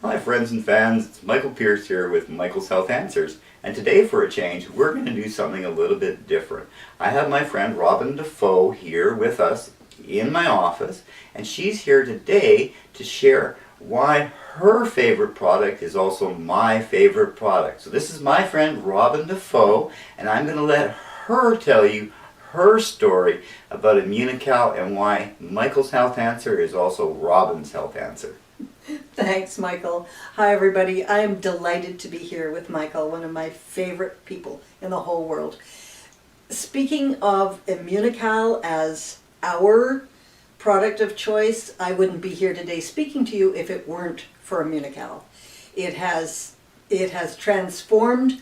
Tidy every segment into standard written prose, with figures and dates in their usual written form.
Hi friends and fans, it's Michael Pierce here with Michael's Health Answers, and today for a change we're going to do something a little bit different. I have my friend Robin Defoe here with us in my office, and she's here today to share why her favorite product is also my favorite product. So this is my friend Robin Defoe, and I'm going to let her tell you her story about Immunocal and why Michael's Health Answer is also Robin's Health Answer. Thanks, Michael. Hi, everybody. I am delighted to be here with Michael, one of my favorite people in the whole world. Speaking of Immunocal as our product of choice, I wouldn't be here today speaking to you if it weren't for Immunocal. It has transformed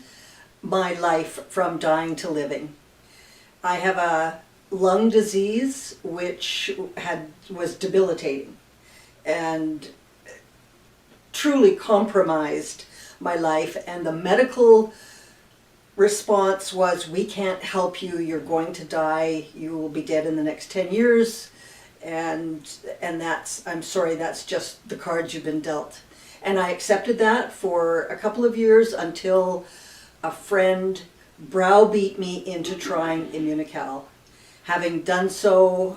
my life from dying to living. I have a lung disease which was debilitating and truly compromised my life, and the medical response was, we can't help you, you're going to die, you will be dead in the next 10 years, and I'm sorry, that's just the cards you've been dealt. And I accepted that for a couple of years until a friend browbeat me into trying Immunocal. Having done so,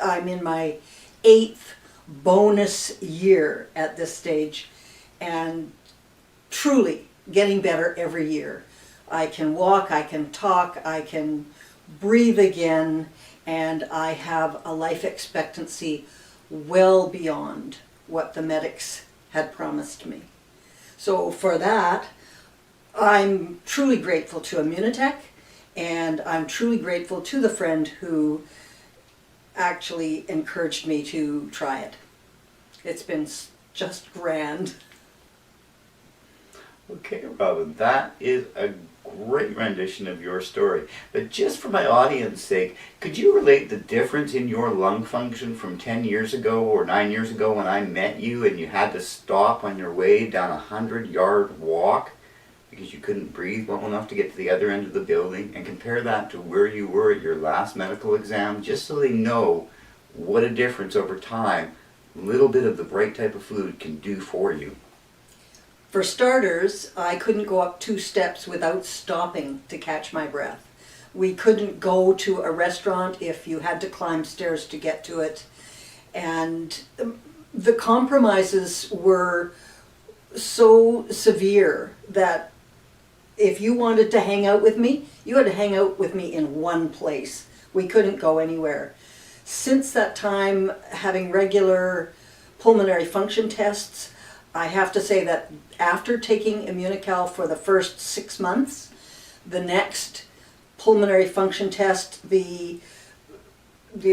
I'm in my 8th bonus year at this stage, and truly getting better every year. I can walk, I can talk, I can breathe again, and I have a life expectancy well beyond what the medics had promised me. So for that, I'm truly grateful to Immunotech, and I'm truly grateful to the friend who actually encouraged me to try it. It's been just grand. Okay, Robin, that is a great rendition of your story. But just for my audience's sake, could you relate the difference in your lung function from 10 years ago or 9 years ago when I met you and you had to stop on your way down a 100-yard walk because you couldn't breathe well enough to get to the other end of the building, and compare that to where you were at your last medical exam, just so they know what a difference over time a little bit of the right type of food can do for you? For starters, I couldn't go up 2 steps without stopping to catch my breath. We couldn't go to a restaurant if you had to climb stairs to get to it. And the compromises were so severe that if you wanted to hang out with me, you had to hang out with me in one place. We couldn't go anywhere. Since that time, having regular pulmonary function tests, I have to say that after taking Immunocal for the first 6 months, the next pulmonary function test, the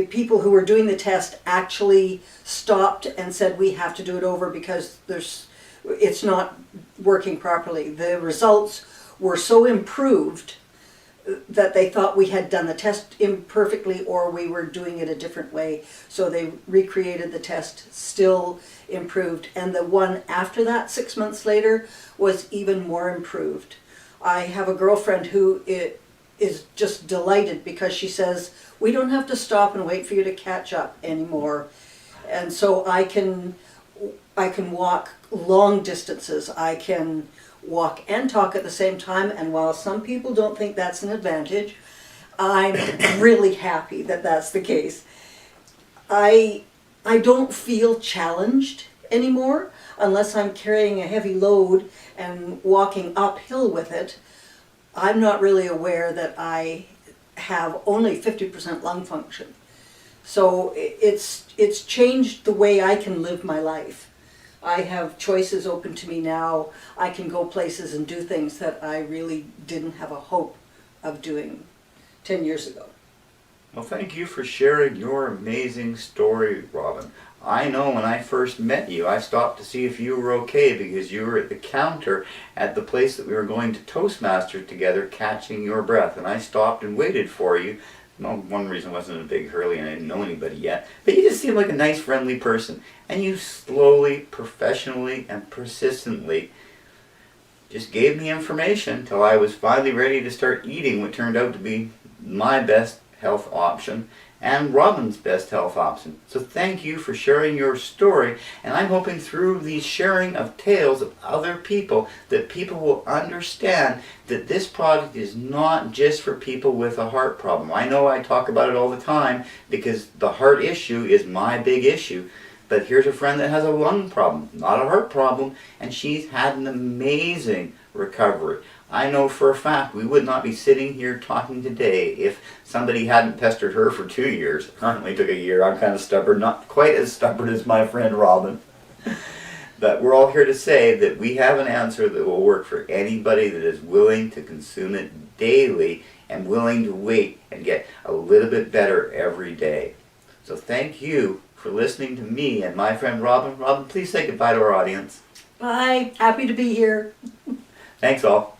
people who were doing the test actually stopped and said, we have to do it over because it's not working properly. The results were so improved that they thought we had done the test imperfectly or we were doing it a different way. So they recreated the test, still improved. And the one after that, 6 months later, was even more improved. I have a girlfriend who is just delighted because she says, we don't have to stop and wait for you to catch up anymore. And so I can walk long distances. I can walk and talk at the same time, and while some people don't think that's an advantage, I'm really happy that that's the case. I don't feel challenged anymore unless I'm carrying a heavy load and walking uphill with it. I'm not really aware that I have only 50% lung function. So it's changed the way I can live my life. I have choices open to me now. I can go places and do things that I really didn't have a hope of doing 10 years ago. Well, thank you for sharing your amazing story, Robin. I know when I first met you, I stopped to see if you were okay because you were at the counter at the place that we were going to Toastmasters together, catching your breath. And I stopped and waited for you. Well, one reason I wasn't in a big hurry and I didn't know anybody yet, but you just seemed like a nice, friendly person. And you slowly, professionally, and persistently just gave me information until I was finally ready to start eating what turned out to be my best health option. and Robin's best health option. So thank you for sharing your story, and I'm hoping through the sharing of tales of other people that people will understand that this product is not just for people with a heart problem. I know I talk about it all the time because the heart issue is my big issue. But here's a friend that has a lung problem, not a heart problem, and she's had an amazing recovery. I know for a fact we would not be sitting here talking today if somebody hadn't pestered her for 2 years. It only took a year. I'm kind of stubborn, not quite as stubborn as my friend Robin. But we're all here to say that we have an answer that will work for anybody that is willing to consume it daily and willing to wait and get a little bit better every day. So thank you for listening to me and my friend Robin. Robin, please say goodbye to our audience. Bye. Happy to be here. Thanks all.